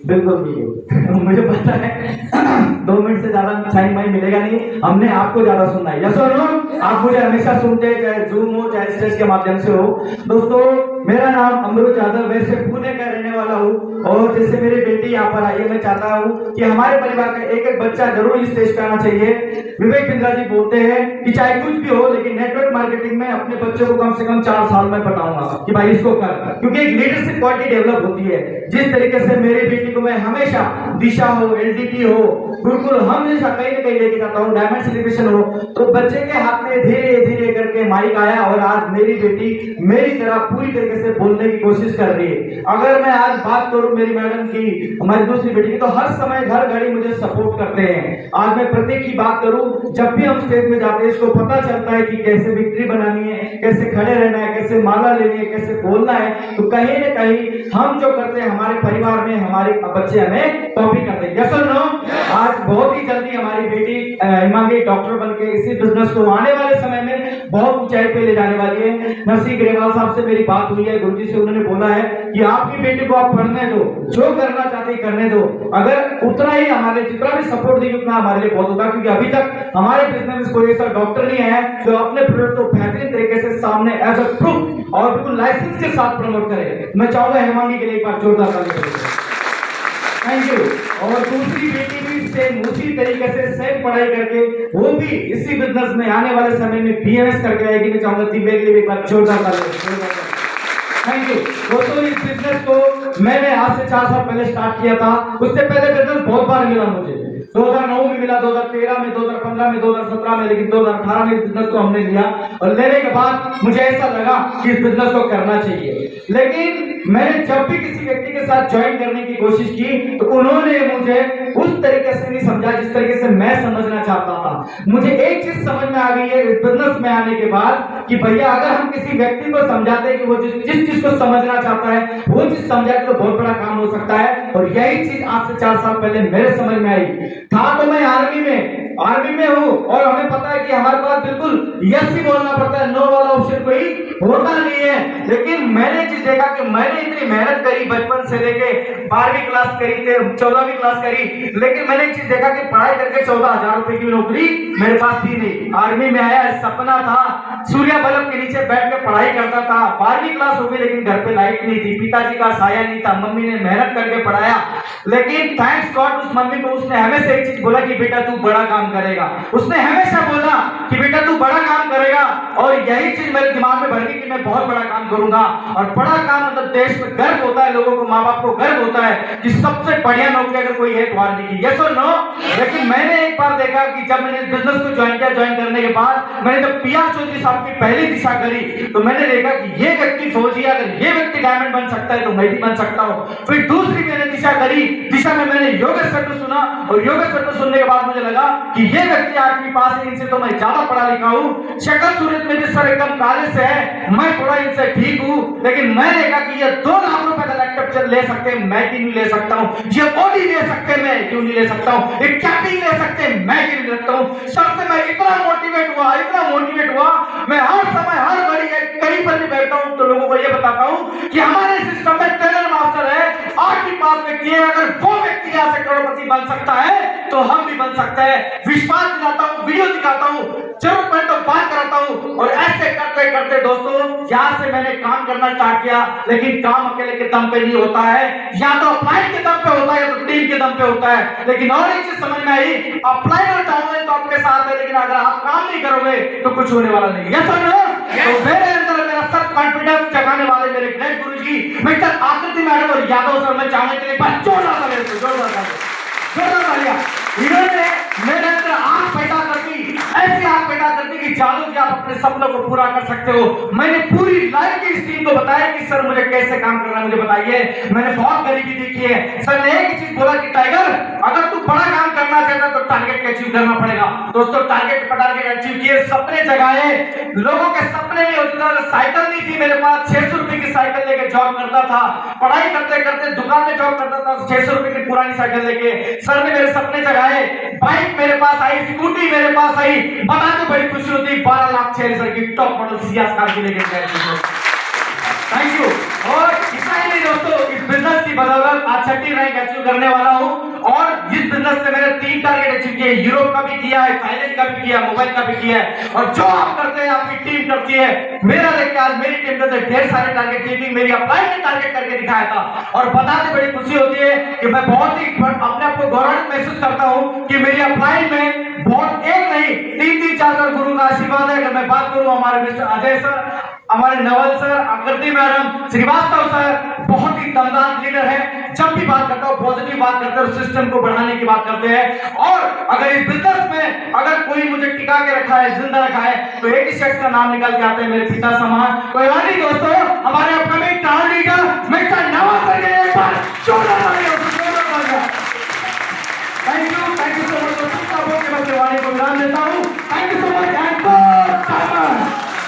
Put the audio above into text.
बिल्कुल भी मुझे पता है 2 मिनट से ज्यादा टाइम भाई मिलेगा नहीं, हमने आपको ज्यादा सुनना है। यस और नो? आप मुझे हमेशा सुनते हैं, चाहे जूम हो चाहे स्टेज के माध्यम से हो। दोस्तों, मेरा नाम अमरुद यादव, वैसे पुणे का रहने वाला हूँ, और जैसे मेरी बेटी यहाँ पर आई है, मैं चाहता हूँ कि हमारे परिवार का एक एक बच्चा जरूर इस स्टेज पे आना चाहिए। विवेक बिंद्रा जी बोलते हैं कि चाहे कुछ भी हो, लेकिन नेटवर्क मार्केटिंग में अपने बच्चों को कम से कम 4 साल में बताऊंगा कि भाई इसको कर, क्योंकि एक लीडरशिप क्वालिटी डेवलप होती है। जिस तरीके से मेरी बेटी को मैं हमेशा दिशा हो, एलडीटी हो, गुरुकुल हमेशा कहीं ना कहीं लेके जाता हूँ, डायमंड सेलिब्रेशन हो, तो बच्चे के हाथ में धीरे धीरे करके माइक आया और आज मेरी बेटी मेरी तरह पूरी तरीके से बोलने की कोशिश कर रही है। अगर मैं आज बात करूं मेरी मैडम की, हमारी दूसरी बेटी की, तो हर समय घर घड़ी मुझे सपोर्ट करते हैं। आज मैं प्रत्येक की बात करूं, जब भी हम स्टेज में जाते हैं इसको पता चलता है कि कैसे विक्ट्री बनानी है, कैसे खड़े रहना है, कैसे माला लेनी है, कैसे बोलना है। तो कहीं ना कहीं हम जो करते हैं हमारे परिवार में हमारे बच्चे हमें कॉपी करते हैं। यस और नो? आज बहुत ही जल्दी हमारी बेटी हिमांगी डॉक्टर बनके इसी बिजनेस को आने वाले समय में बहुत ऊंचाई पे ले जाने वाली है। नरसिंह ग्रेवाल साहब से मेरी बात हुई है, गुरुजी से उन्होंने बोला है कि आपकी बेटी को आप पढ़ने दो, जो करना चाहते करने दो, अगर उतना ही हमारे जितना भी सपोर्ट देगी उतना हमारे लिए बहुत होगा। क्योंकि अभी तक हमारे बिजनेस में कोई ऐसा डॉक्टर नहीं है जो अपने प्रोडक्ट को बेहतरीन तरीके से सामने एज अ प्रूफ और बिल्कुल लाइसेंस के साथ प्रमोट करे। मैं चाहूंगा हिमांगी के लिए एक बार जोरदार ताली बजाएं। Thank you. और दूसरी बेटी भी सेम उसी तरीके से सेम पढ़ाई करके वो भी इसी बिजनेस में आने वाले समय में बीएमएस करके आएगी। मैं चाहूंगा दिव्या के लिए एक बार जोरदार ताली। Thank you. दोस्तों, इस बिजनेस को मैंने आज से 4 साल पहले स्टार्ट किया था। उससे पहले बिजनेस बहुत बार मिला मुझे, 2009 में मिला, 2013 में, 2015 में, 2017 में, लेकिन 2018 में इस बिजनेस को हमने लिया। और लेने के बाद मुझे ऐसा लगा कि इस बिजनेस को करना चाहिए। लेकिन मैंने जब भी किसी व्यक्ति के साथ ज्वाइन करने की कोशिश की तो उन्होंने मुझे उस तरीके से नहीं समझा जिस तरीके से मैं समझना चाहता था। मुझे एक चीज समझ में आ गई है इस बिजनेस में आने के बाद कि भैया अगर हम किसी व्यक्ति को समझाते हैं कि वो जिस चीज को समझना चाहता है वो चीज समझाए तो बहुत बड़ा काम हो सकता है। और यही चीज आज से 4 साल पहले मेरे समझ में आई था। तो मैं आर्मी में हूँ और हमें पता है कि हमारे पास बिल्कुल यस ही बोलना पड़ता है, नो वाला ऑप्शन कोई होता नहीं है। लेकिन मैंने चीज देखा कि मैंने इतनी मेहनत करी, बचपन से लेके 12वीं क्लास करी थे, 14वीं क्लास करी, लेकिन मैंने एक चीज देखा कि पढ़ाई करके 14,000 रुपए की नौकरी मेरे पास थी नहीं। आर्मी में आया, सपना था, सूर्य बल्ब के नीचे बैठ के पढ़ाई करता था। 12वीं क्लास हो गई लेकिन घर पे लाइट नहीं थी, पिताजी का साया नहीं था, मम्मी ने मेहनत करके पढ़ाया। लेकिन थैंक्स गॉड उस मम्मी को उसने हमेशा एक चीज बोला कि बेटा तू बड़ा काम करेगा। उसने हमेशा बोला कि बेटा तू बड़ा काम करेगा, और यही चीज मेरे दिमाग में भर गई कि मैं बहुत बड़ा काम करूंगा। और बड़ा काम मतलब देश में गर्व होता है, लोगों को, माँ बाप को गर्व होता है कि सबसे बढ़िया नौकरी अगर कोई है तो आर्मी की। यस और नो? लेकिन मैंने एक बार देखा कि जब मैंने बिजनेस को ज्वाइन किया, ज्वाइन करने के बाद मैंने जब पीआर चौधरी साहब की पहली दिशा करी तो मैंने देखा कि ये व्यक्ति फौजी, अगर ये व्यक्ति डायमंड बन सकता है तो मैं भी बन सकता हूँ। फिर दूसरी मैंने दिशा करी, दिशा में मैंने योगेश सर को सुना, और योगेश सर को सुनने के बाद मुझे लगा कि ये व्यक्ति आठवीं पास है, इनसे तो मैं ज्यादा पढ़ा लिखा हूँ। शक्ल सूरत में भी सर एकदम काले से है, मैं थोड़ा इनसे ठीक हूँ। लेकिन मैं देखा कि ये 2 लाख रुपए का लैपटॉप ले सकते हैं, मैं क्यों नहीं ले सकता हूँ? ये बॉडी ले सकते हैं, मैं क्यों नहीं ले सकता हूँ? एक कैटी ले सकते हैं, मैं क्यों नहीं ले सकता हूँ? सर से मैं इतना मोटिवेट हुआ, मैं हर समय हर घड़ी कहीं पर भी बैठता हूँ तो लोगों को ये बताता हूँ कि हमारे सिस्टम में ट्रेनर मास्टर है, 8वीं पास व्यक्ति है, अगर वो व्यक्ति यहाँ से करोड़पति बन सकता है तो हम भी बन सकते हैं। विश्वास दिलाता हूँ, वीडियो दिखाता हूँ, जरूरत पड़े तो बात कराता हूँ। और ऐसे करते करते दोस्तों यहाँ से मैंने काम करना स्टार्ट किया। लेकिन काम अकेले के दम पे नहीं होता है, या तो अप्लाई के दम पे होता है या तो टीम के दम पे होता है। लेकिन और एक चीज समझ में आई, अप्लाई और डाउनलाइन तो आपके साथ है, लेकिन अगर आप काम नहीं करोगे तो कुछ होने वाला नहीं। यस और नो? तो मेरे अंदर मेरा सब कॉन्फिडेंस जगाने वाले मेरे ग्रेट गुरुजी मिस्टर आकृति मैडम और यादव सर, मैं चाहूंगा कि एक बार जोरदार तालियां। इन्होंने मेरे अंदर आग पैदा कर दी, ऐसी आग पैदा कर दी कि जादू जी आप अपने सपनों को पूरा कर सकते हो। मैंने पूरी लाइफ की इस टीम को बताया कि सर मुझे कैसे काम करना है, मुझे बताइए। मैंने बहुत गरीबी देखी है। सर ने एक ही चीज बोला कि टाइगर अगर तू बड़ा काम करना चाहता तो टारगेट को अचीव करना पड़ेगा। दोस्तों टारगेट अचीव किए, सपने जगाए, लोगों के सपने नहीं होते थे। साइकिल नहीं थी मेरे पास, 600 रुपए की साइकिल लेके जॉब करता था, पढ़ाई करते करते दुकान में जॉब करता था, 600 रुपए की पुरानी साइकिल लेके। सर ने मेरे सपने जगाए, बाइक मेरे पास आई, स्कूटी मेरे पास आई, बता के बड़ी खुशी होती, 12 लाख 6 की टॉप मॉडल सियाज कार की लेके गए। Thank you. और इतना ही नहीं दोस्तों, इस बिजनेस की बदौलत आज 6ठी रैंक अचीव करने वाला हूं और इस बिजनेस से मैंने 3 टारगेट अचीव किए, यूरोप का भी किया है, थाईलैंड का भी किया, मोबाइल का भी किया है। और जो आप करते हैं आपकी टीम करती है, मेरा देख के आज मेरी टीम ने ढेर सारे टारगेट टीमिंग मेरी अपलाइन ने टारगेट करके दिखाया था और बताते बड़ी खुशी होती है कि मैं बहुत ही अपने आप को गौरवान्वित महसूस करता हूं कि मेरी अपलाइन में बहुत एक नहीं 3-3 4 गुरु का आशीर्वाद है। अगर मैं बात करूं हमारे मिस्टर अजय सर, हमारे नवल सर, आकृति मैडम, श्रीवास्तव सर बहुत ही दमदार लीडर है। जब भी बात करता हूं पॉजिटिव बात करते हैं, सिस्टम को बढ़ाने की बात करते हैं। और अगर इस बिजनेस में अगर कोई मुझे टिका के रखा है, जिंदा रखा है, तो एक ही शख्स का नाम निकल के आता है, मेरे पिता समान कोई और नहीं दोस्तों, हमारे upcoming town leader mister Naval sir के एक बार जोरदार तालियां। Thank you so much. सबका बोल के मैं वाणी को विराम देता हूं। Thank you so much and